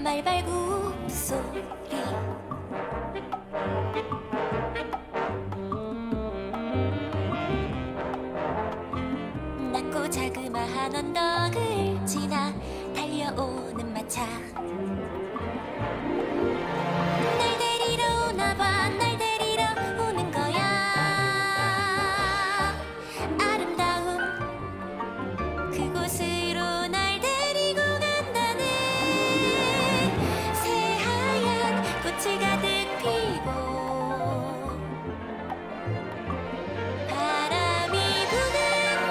말발굽 소리 낮고 자그마한 언덕을 지나 달려오는 마차 날 데리러 오나봐 날 데리러 오는 거야 아름다운 그곳으로 날 데리고 간다네 새하얀 꽃을 가득 피고 바람이 부는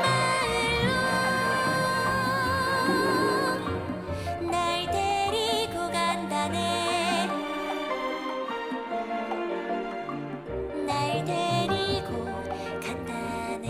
마을로 날 데리고 간다네 날 데리고 간다네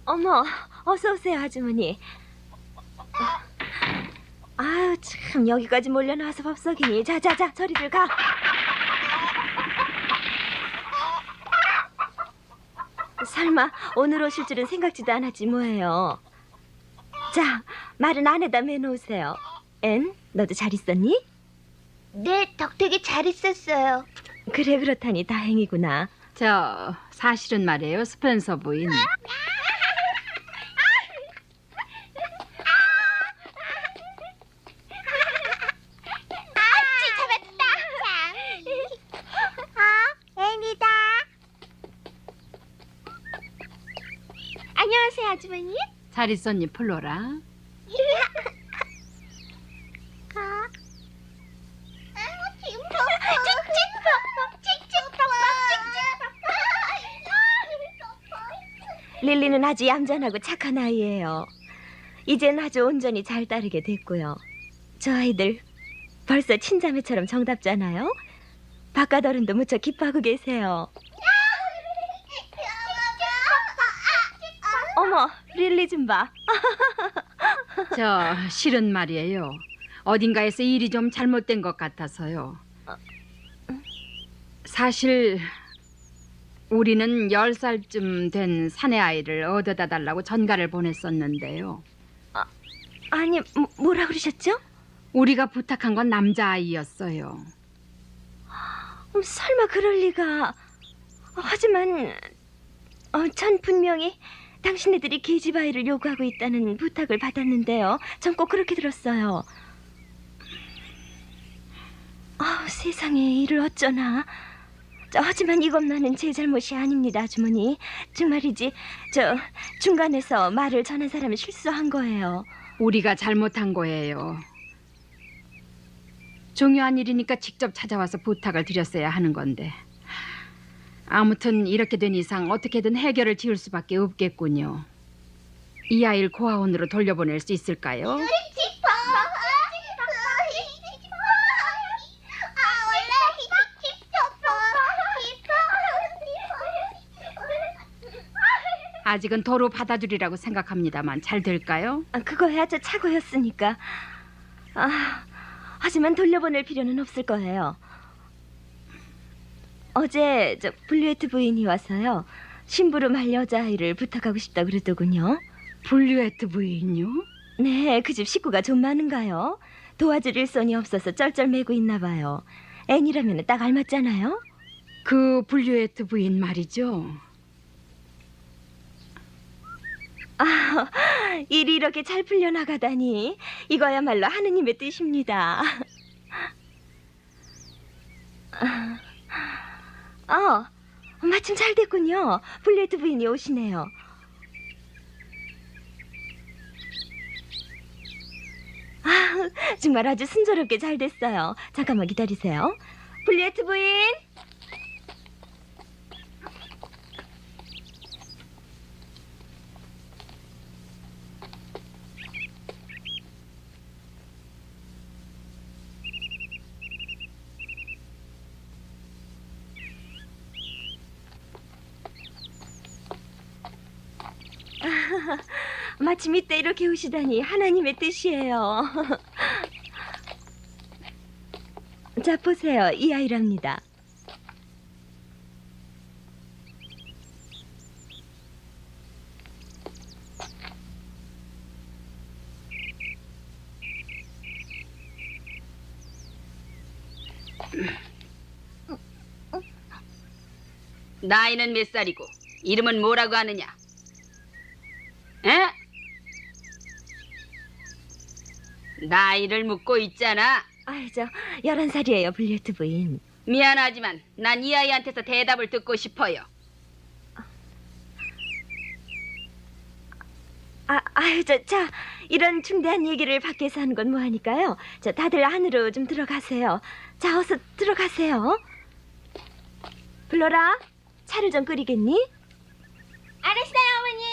어머, 어서 오세요, 아주머니. 아유, 참 여기까지 몰려나와서 법석이니. 자자자, 저리들 가. 설마 오늘 오실 줄은 생각지도 않았지 뭐예요. 자, 말은 안에다 매놓으세요. 앤, 너도 잘 있었니? 네, 덕택이 잘 있었어요. 그래, 그렇다니 다행이구나. 사실은 말이에요, 스펜서 부인. 애니다. 안녕하세요, 아주머니. 잘 있었니, 플로라? 릴리는 아주 얌전하고 착한 아이예요. 이젠 아주 온전히 잘 따르게 됐고요. 저 아이들 벌써 친자매처럼 정답잖아요. 바깥 어른도 무척 기뻐하고 계세요. 어머, 릴리 좀 봐. 실은 말이에요. 어딘가에서 일이 좀 잘못된 것 같아서요. 사실 우리는 10살쯤 된 사내 아이를 얻어다 달라고 전가를 보냈었는데요. 아니, 뭐라 그러셨죠? 우리가 부탁한 건 남자아이였어요. 설마 그럴 리가. 하지만 전 분명히 당신네들이 계집 아이를 요구하고 있다는 부탁을 받았는데요. 전 꼭 그렇게 들었어요. 세상에, 이를 어쩌나. 하지만 이것만은 제 잘못이 아닙니다, 아주머니. 정말이지, 중간에서 말을 전한 사람이 실수한 거예요. 우리가 잘못한 거예요. 중요한 일이니까 직접 찾아와서 부탁을 드렸어야 하는 건데. 아무튼 이렇게 된 이상 어떻게든 해결을 지을 수밖에 없겠군요. 이 아이를 고아원으로 돌려보낼 수 있을까요? 아직은 도로 받아주리라고 생각합니다만 잘 될까요? 그거야 저 착오였으니까. 하지만 돌려보낼 필요는 없을 거예요. 어제 블루에트 부인이 와서요, 심부름할 여자아이를 부탁하고 싶다 그러더군요. 블루에트 부인요? 네, 그 집 식구가 좀 많은가요? 도와줄 일손이 없어서 쩔쩔매고 있나 봐요. 앤이라면 딱 알맞잖아요. 그 블루에트 부인 말이죠. 일이 이렇게 잘 풀려나가다니 이거야말로 하느님의 뜻입니다. 마침 잘 됐군요. 블레트 부인이 오시네요. 정말 아주 순조롭게 잘 됐어요. 잠깐만 기다리세요. 블레트 부인. 마침 이때 이렇게 오시다니 하나님의 뜻이에요. 자, 보세요. 이 아이랍니다. 나이는 몇 살이고 이름은 뭐라고 하느냐? 에? 나이를 묻고 있잖아. 저 11살이에요, 블레트 부인. 미안하지만 난 이 아이한테서 대답을 듣고 싶어요. 자, 이런 중대한 얘기를 밖에서 하는 건 뭐하니까요. 자, 다들 안으로 좀 들어가세요. 자, 어서 들어가세요. 블로라, 차를 좀 끓이겠니? 알았어요, 어머니.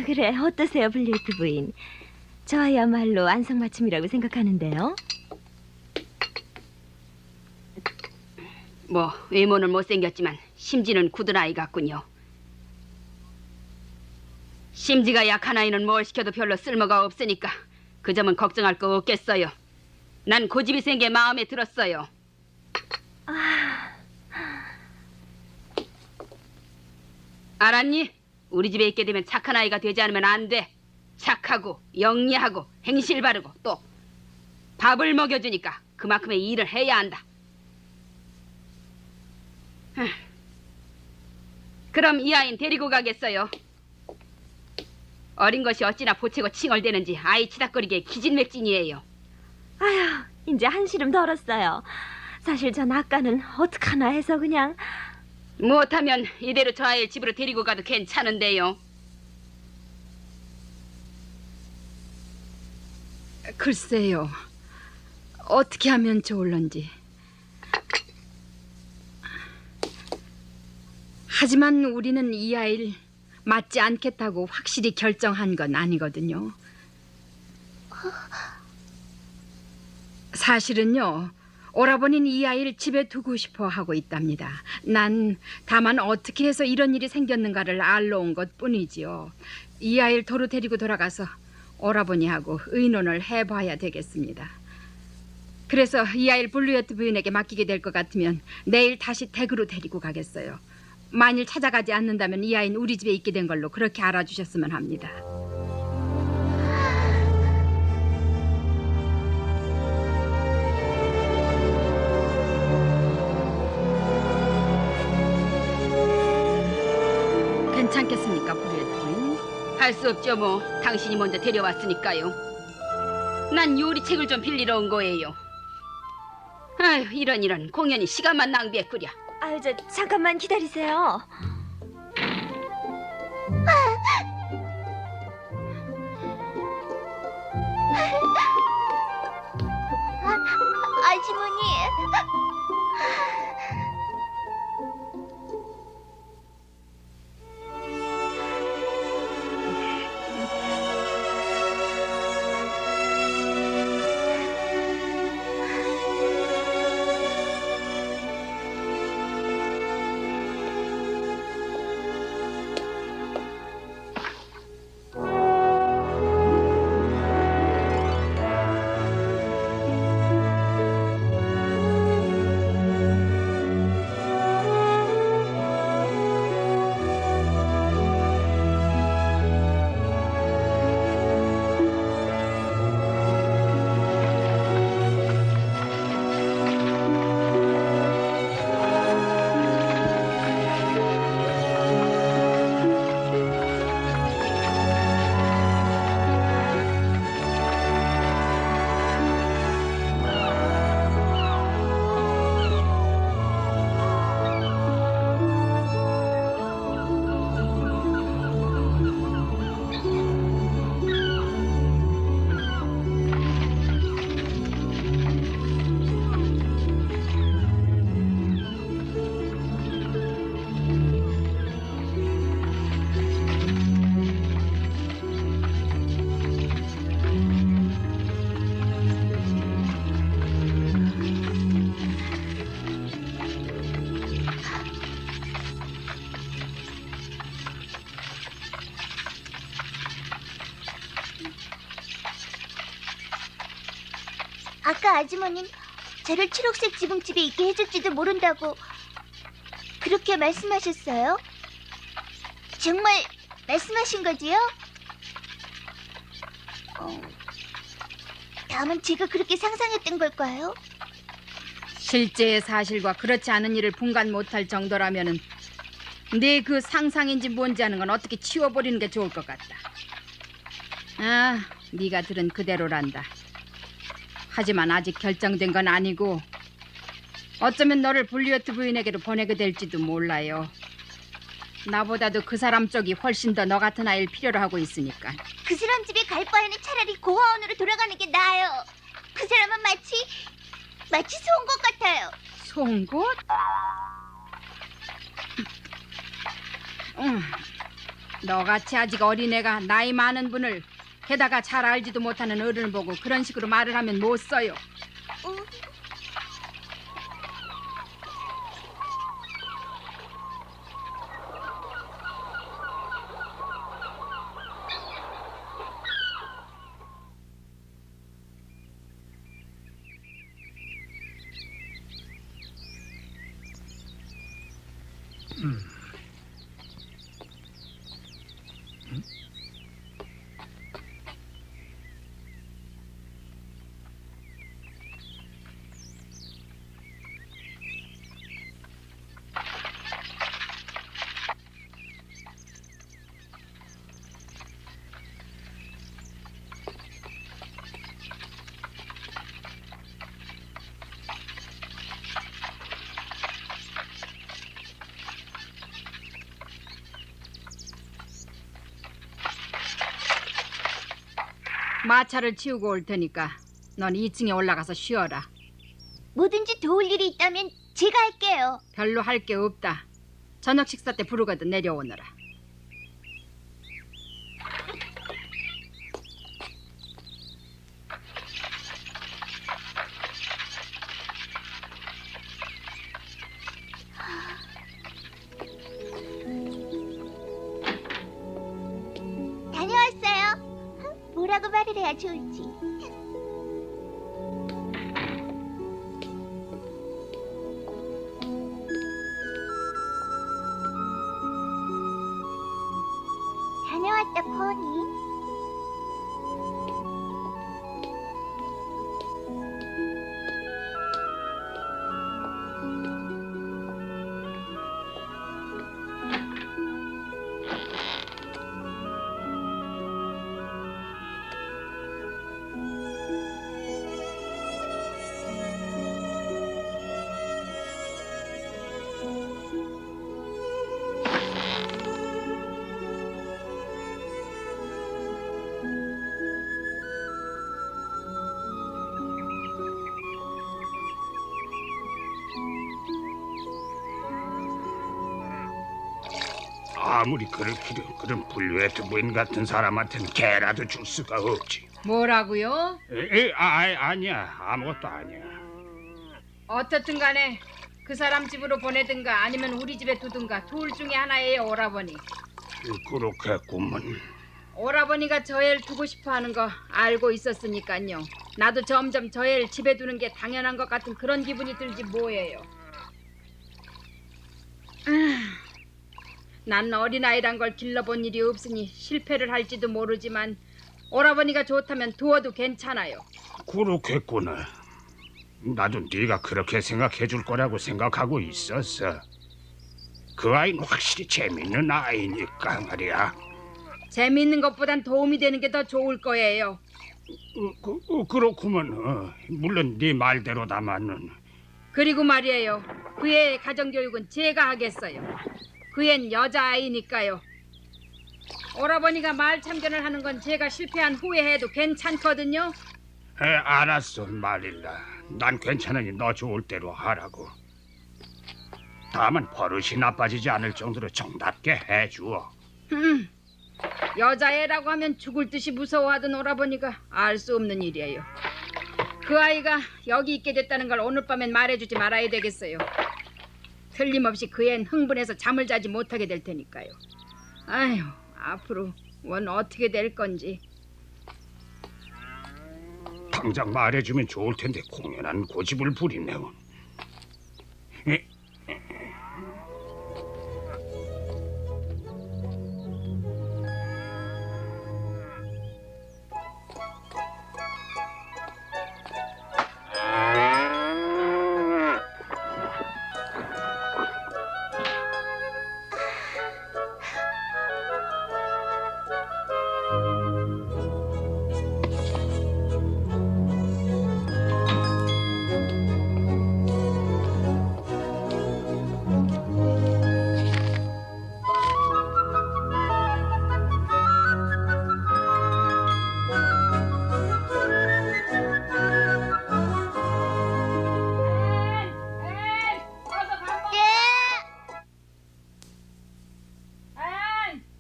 그래, 어떠세요, 블레이트 부인? 저야말로 안성맞춤이라고 생각하는데요. 뭐 외모는 못생겼지만 심지는 굳은 아이 같군요. 심지가 약한 아이는 뭘 시켜도 별로 쓸모가 없으니까 그 점은 걱정할 거 없겠어요. 난 고집이 센 게 마음에 들었어요. 알았니? 우리 집에 있게 되면 착한 아이가 되지 않으면 안 돼. 착하고 영리하고 행실 바르고 또 밥을 먹여주니까 그만큼의 일을 해야 한다. 그럼 이 아이는 데리고 가겠어요. 어린 것이 어찌나 보채고 칭얼대는지 아이 치닥거리기에 기진맥진이에요. 아휴, 이제 한시름 덜었어요. 사실 전 아까는 어떡하나 해서 그냥... 못하면 이대로 저 아이를 집으로 데리고 가도 괜찮은데요. 글쎄요. 어떻게 하면 좋을런지. 하지만 우리는 이 아이를 맞지 않겠다고 확실히 결정한 건 아니거든요. 사실은요, 오라버니는 이 아이를 집에 두고 싶어 하고 있답니다. 난 다만 어떻게 해서 이런 일이 생겼는가를 알러 온 것뿐이지요. 이 아이를 도로 데리고 돌아가서 오라버니하고 의논을 해봐야 되겠습니다. 그래서 이 아이를 블루여트 부인에게 맡기게 될 것 같으면 내일 다시 댁으로 데리고 가겠어요. 만일 찾아가지 않는다면 이 아이는 우리 집에 있게 된 걸로 그렇게 알아주셨으면 합니다. 괜찮겠습니까, 블루여트 부인? 할 수 없죠 뭐. 당신이 먼저 데려왔으니까요. 난 요리책을 좀 빌리러 온 거예요. 아휴, 이런 공연히 시간만 낭비했구려. 잠깐만 기다리세요. 아주머니. 아까 아주머니는 저를 초록색 지붕집에 있게 해줄지도 모른다고 그렇게 말씀하셨어요? 정말 말씀하신 거지요? 다음은 제가 그렇게 상상했던 걸까요? 실제의 사실과 그렇지 않은 일을 분간 못할 정도라면은 내 그 상상인지 뭔지 하는 건 어떻게 치워버리는 게 좋을 것 같다. 아, 네가 들은 그대로란다. 하지만 아직 결정된 건 아니고 어쩌면 너를 불리어트 부인에게로 보내게 될지도 몰라요. 나보다도 그 사람 쪽이 훨씬 더 너 같은 아이를 필요로 하고 있으니까. 그 사람 집에 갈 바에는 차라리 고아원으로 돌아가는 게 나아요. 그 사람은 마치 송곳 같아요. 송곳? 너같이 아직 어린애가 나이 많은 분을 게다가 잘 알지도 못하는 어른을 보고 그런 식으로 말을 하면 못 써요. 마차를 치우고 올 테니까 넌 2층에 올라가서 쉬어라. 뭐든지 도울 일이 있다면 제가 할게요. 별로 할 게 없다. 저녁 식사 때 부르거든 내려오너라. 다녀왔어요. 뭐라고 말을 해야 좋을지. 다녀왔다, 포니. 아무리 그렇기도 그런 불리웨트 부인 같은 사람한테는 개라도 줄 수가 없지. 뭐라고요? 아니야. 아무것도 아니야. 어떻든 간에 그 사람 집으로 보내든가 아니면 우리 집에 두든가 둘 중에 하나예요, 오라버니. 그렇겠구먼. 오라버니가 저 애를 두고 싶어 하는 거 알고 있었으니까요. 나도 점점 저 애를 집에 두는 게 당연한 것 같은 그런 기분이 들지 뭐예요. 난 어린아이란 걸 길러본 일이 없으니 실패를 할지도 모르지만 오라버니가 좋다면 두어도 괜찮아요. 그렇겠구나. 나도 네가 그렇게 생각해 줄 거라고 생각하고 있었어. 그 아이는 확실히 재밌는 아이니까 말이야. 재미있는 것보단 도움이 되는 게 더 좋을 거예요. 그렇구먼. 물론 네 말대로다마는. 그리고 말이에요. 그 애의 가정교육은 제가 하겠어요. 그 애는 여자아이니까요. 오라버니가 말 참견을 하는 건 제가 실패한 후에 해도 괜찮거든요. 알았어, 말일라. 난 괜찮으니 너 좋을 대로 하라고. 다만 버릇이 나빠지지 않을 정도로 정답게 해주어. 여자애라고 하면 죽을 듯이 무서워하던 오라버니가 알 수 없는 일이에요. 그 아이가 여기 있게 됐다는 걸 오늘 밤엔 말해주지 말아야 되겠어요. 틀림없이 그 애는 흥분해서 잠을 자지 못하게 될 테니까요. 아휴, 앞으로 원 어떻게 될 건지. 당장 말해주면 좋을 텐데 공연한 고집을 부리네요. 에?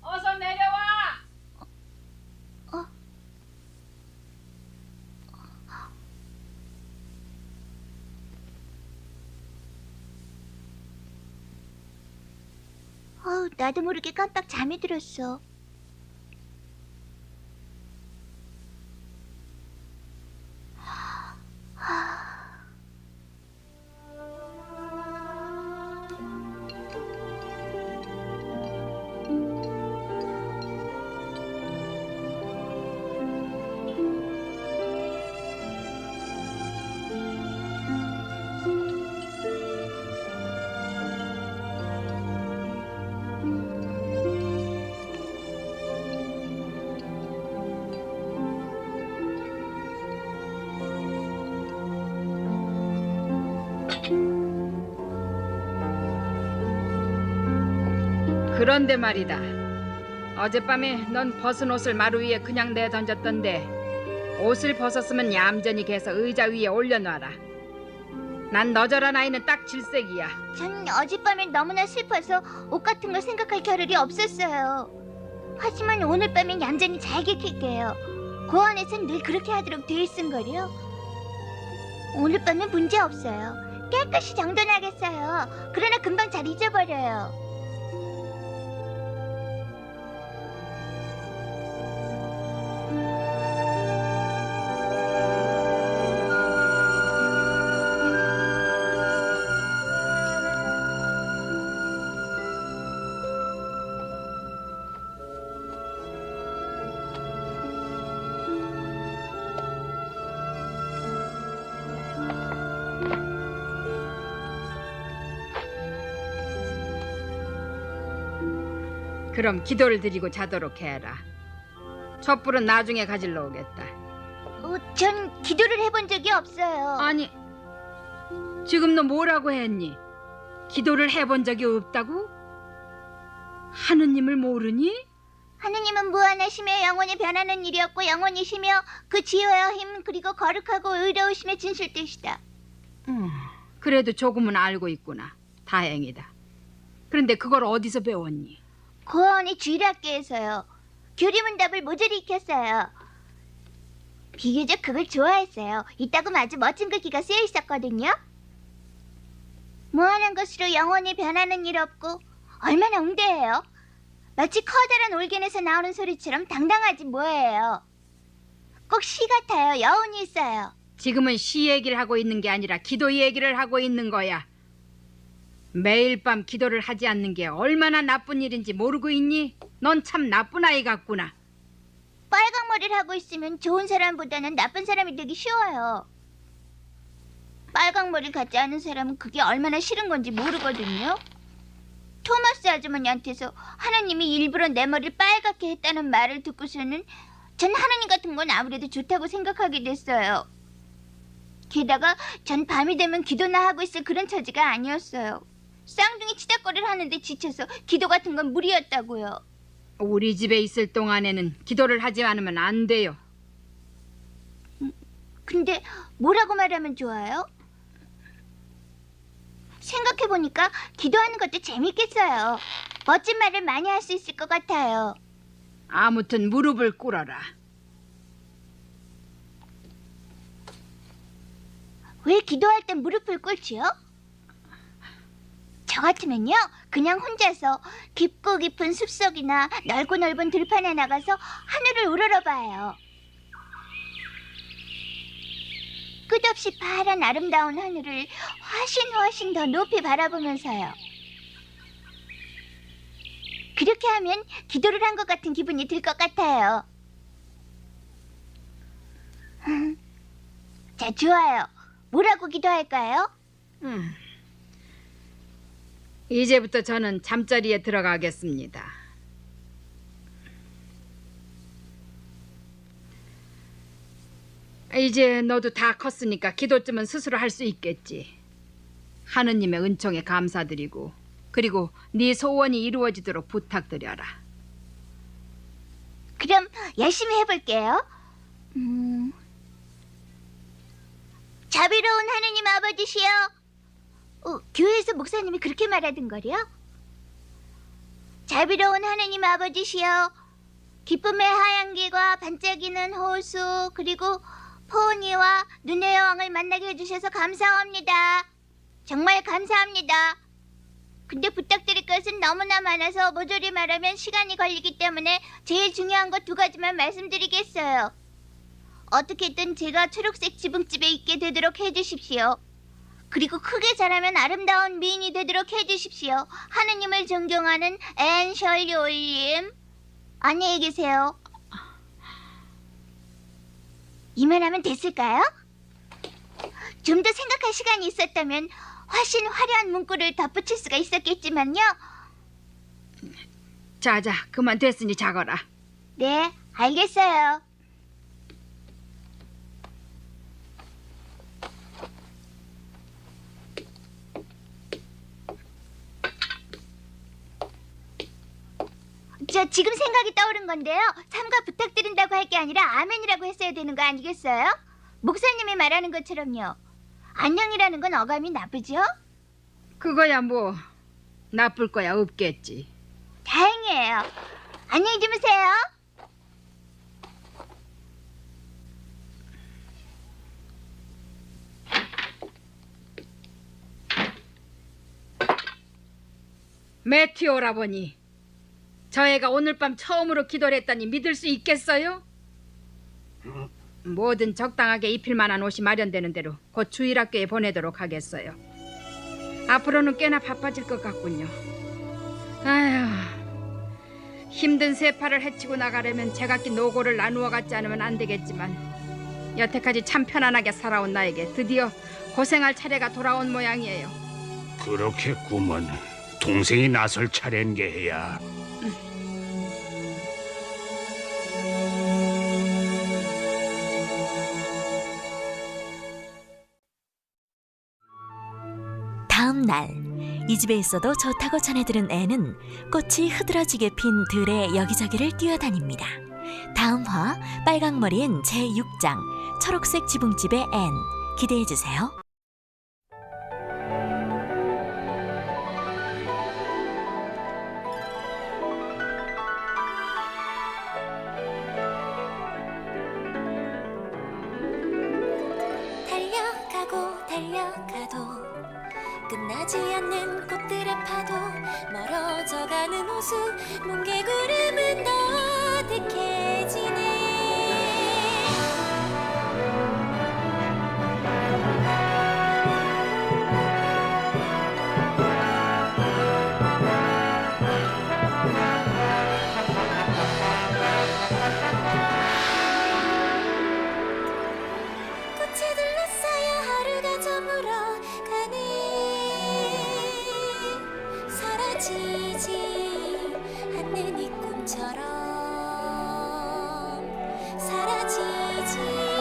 어서 내려와. 나도 모르게 깜빡 잠이 들었어. 그런데 말이다. 어젯밤에 넌 벗은 옷을 마루 위에 그냥 내던졌던데 옷을 벗었으면 얌전히 개서 의자 위에 올려놔라. 난 너저런 아이는 딱 질색이야. 전 어젯밤에 너무나 슬퍼서 옷 같은 걸 생각할 겨를이 없었어요. 하지만 오늘 밤엔 얌전히 잘 지킬게요. 고원에선 늘 그렇게 하도록 돼 있은걸요. 오늘 밤은 문제 없어요. 깨끗이 정돈하겠어요. 그러나 금방 잘 잊어버려요. 그럼 기도를 드리고 자도록 해라. 촛불은 나중에 가질러 오겠다. 전 기도를 해본 적이 없어요. 아니, 지금 너 뭐라고 했니? 기도를 해본 적이 없다고? 하느님을 모르니? 하느님은 무한하시며 영원히 변하는 일이 없고 영원히시며 그 지혜와 힘 그리고 거룩하고 의로우심의 진실되시다. 그래도 조금은 알고 있구나. 다행이다. 그런데 그걸 어디서 배웠니? 고원이 주일학교에서요. 교리문답을 모조리 익혔어요. 비교적 그걸 좋아했어요. 이따금 아주 멋진 글귀가 쓰여 있었거든요. 무한한 것으로 영원히 변하는 일 없고 얼마나 웅대해요. 마치 커다란 올겐에서 나오는 소리처럼 당당하지 뭐예요. 꼭 시 같아요. 여운이 있어요. 지금은 시 얘기를 하고 있는 게 아니라 기도 얘기를 하고 있는 거야. 매일 밤 기도를 하지 않는 게 얼마나 나쁜 일인지 모르고 있니? 넌 참 나쁜 아이 같구나. 빨강머리를 하고 있으면 좋은 사람보다는 나쁜 사람이 되기 쉬워요. 빨강머리를 갖지 않은 사람은 그게 얼마나 싫은 건지 모르거든요. 토마스 아주머니한테서 하나님이 일부러 내 머리를 빨갛게 했다는 말을 듣고서는 전 하나님 같은 건 아무래도 좋다고 생각하게 됐어요. 게다가 전 밤이 되면 기도나 하고 있을 그런 처지가 아니었어요. 쌍둥이 치닫거리를 하는데 지쳐서 기도 같은 건 무리였다고요. 우리 집에 있을 동안에는 기도를 하지 않으면 안 돼요. 근데 뭐라고 말하면 좋아요? 생각해보니까 기도하는 것도 재밌겠어요. 멋진 말을 많이 할 수 있을 것 같아요. 아무튼 무릎을 꿇어라. 왜 기도할 땐 무릎을 꿇지요? 저 같으면요, 그냥 혼자서 깊고 깊은 숲속이나 넓고 넓은 들판에 나가서 하늘을 우러러봐요. 끝없이 파란 아름다운 하늘을 훨씬 더 높이 바라보면서요. 그렇게 하면 기도를 한 것 같은 기분이 들 것 같아요. 자, 좋아요. 뭐라고 기도할까요? 이제부터 저는 잠자리에 들어가겠습니다. 이제 너도 다 컸으니까 기도쯤은 스스로 할 수 있겠지. 하느님의 은총에 감사드리고 그리고 네 소원이 이루어지도록 부탁드려라. 그럼 열심히 해볼게요. 자비로운 하느님 아버지시여. 교회에서 목사님이 그렇게 말하던걸요? 자비로운 하느님 아버지시여. 기쁨의 하얀기와 반짝이는 호수 그리고 포니와 눈의 여왕을 만나게 해주셔서 감사합니다. 정말 감사합니다. 근데 부탁드릴 것은 너무나 많아서 모조리 말하면 시간이 걸리기 때문에 제일 중요한 것 2가지만 말씀드리겠어요. 어떻게든 제가 초록색 지붕집에 있게 되도록 해주십시오. 그리고 크게 자라면 아름다운 미인이 되도록 해주십시오. 하느님을 존경하는 앤 셜리 올림. 안녕히 계세요. 이만하면 됐을까요? 좀 더 생각할 시간이 있었다면 훨씬 화려한 문구를 덧붙일 수가 있었겠지만요. 자자, 그만 됐으니 자거라. 네, 알겠어요. 저 지금 생각이 떠오른 건데요. 삼가 부탁드린다고 할 게 아니라 아멘이라고 했어야 되는 거 아니겠어요? 목사님이 말하는 것처럼요. 안녕이라는 건 어감이 나쁘죠? 그거야 뭐 나쁠 거야 없겠지. 다행이에요. 안녕히 주무세요. 매튜 오라버니, 저 애가 오늘 밤 처음으로 기도를 했다니 믿을 수 있겠어요? 뭐든 적당하게 입힐 만한 옷이 마련되는 대로 곧 주일학교에 보내도록 하겠어요. 앞으로는 꽤나 바빠질 것 같군요. 아휴, 힘든 세파를 헤치고 나가려면 제각기 노고를 나누어 갖지 않으면 안 되겠지만 여태까지 참 편안하게 살아온 나에게 드디어 고생할 차례가 돌아온 모양이에요. 그렇겠구먼. 동생이 나설 차례인 게 해야. 다음 날 이 집에 있어도 좋다고 전해들은 앤은 꽃이 흐드러지게 핀 들에 여기저기를 뛰어다닙니다. 다음 화 빨강머리엔 제6장 초록색 지붕집의 앤 기대해주세요. 달려가고 달려가도 끝나지 않는 꽃들의 파도 멀어져가는 호수 뭉게구름은 더득해지네. 꽃에 둘러싸여 하루가 저물어 사라지지 않는 이 꿈처럼 사라지지